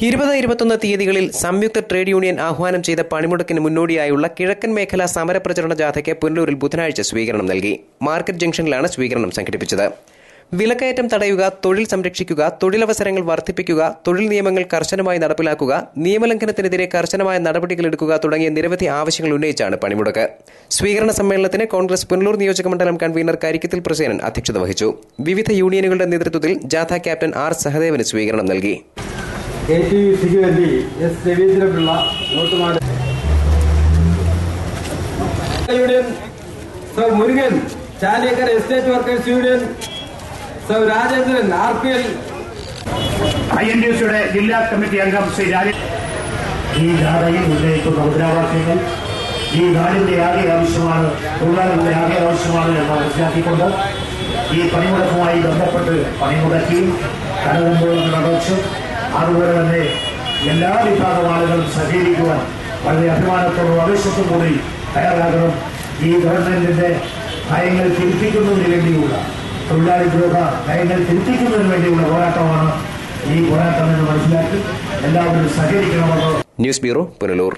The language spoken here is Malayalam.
20-21 തീയതികളിൽ സംയുക്ത ട്രേഡ് യൂണിയൻ ആഹ്വാനം ചെയ്ത പണിമുടക്കിന് മുന്നോടിയായുള്ള കിഴക്കൻ മേഖലാ സമരപ്രചരണ ജാഥയ്ക്ക് പുനലൂരിൽ ബുധനാഴ്ച സ്വീകരണം നൽകി. മാർക്കറ്റ് ജംഗ്ഷനിലാണ് സ്വീകരണം സംഘടിപ്പിച്ചത്. വിലക്കയറ്റം തടയുക, തൊഴിൽ സംരക്ഷിക്കുക, തൊഴിലവസരങ്ങൾ വർദ്ധിപ്പിക്കുക, തൊഴിൽ നിയമങ്ങൾ കർശനമായി നടപ്പിലാക്കുക, നിയമലംഘനത്തിനെതിരെ കർശനമായ നടപടികളെടുക്കുക തുടങ്ങിയ നിരവധി ആവശ്യങ്ങൾ ഉന്നയിച്ചാണ് പണിമുടക്ക്. സ്വീകരണ സമ്മേളനത്തിന് കോൺഗ്രസ് പുനലൂർ നിയോജകമണ്ഡലം കൺവീനർ കരിക്കത്തിൽ പ്രസേനൻ അധ്യക്ഷത വഹിച്ചു. വിവിധ യൂണിയനുകളുടെ നേതൃത്വത്തിൽ ജാഥ ക്യാപ്റ്റൻ ആർ സഹദേവന് സ്വീകരണം നൽകി. Union, Murugan Chaliyakkara estate workers union, Rajendran RPL, INTUCയുടെ ജില്ലാ കമ്മിറ്റി അംഗം ശ്രീ ഈ ജാഥയിൽ ഉന്നയിക്കുന്ന മുദ്രാവാക്യങ്ങൾ ഈ നാടിന്റെ ആകെ ആവശ്യമാണ്, തൊഴിലാളികളുടെ ആകെ ആവശ്യമാണ് എന്ന് മനസ്സിലാക്കിക്കൊണ്ട് ഈ പണിമുടക്കുമായി ബന്ധപ്പെട്ട് പണിമുടക്കി കടകമ്പോളം നടച്ചു. അതുപോലെ തന്നെ എല്ലാ വിഭാഗം ആളുകളും സഹകരിക്കുവാൻ വളരെ അഭിമാനത്തോടും ആവേശത്തോടും കൂടി തയ്യാറാകണം. ഈ ഗവൺമെന്റിന്റെ നയങ്ങൾ തിരുത്തിക്കുന്നതിന് വേണ്ടിയുള്ള തൊഴിലാളി ദ്രോഹ നയങ്ങൾ തിരുത്തിക്കുന്നതിന് വേണ്ടിയുള്ള പോരാട്ടമാണ് ഈ പോരാട്ടം എന്ന് മനസ്സിലാക്കി എല്ലാവരും സഹകരിക്കണമെന്ന്. News bureau, Punalur.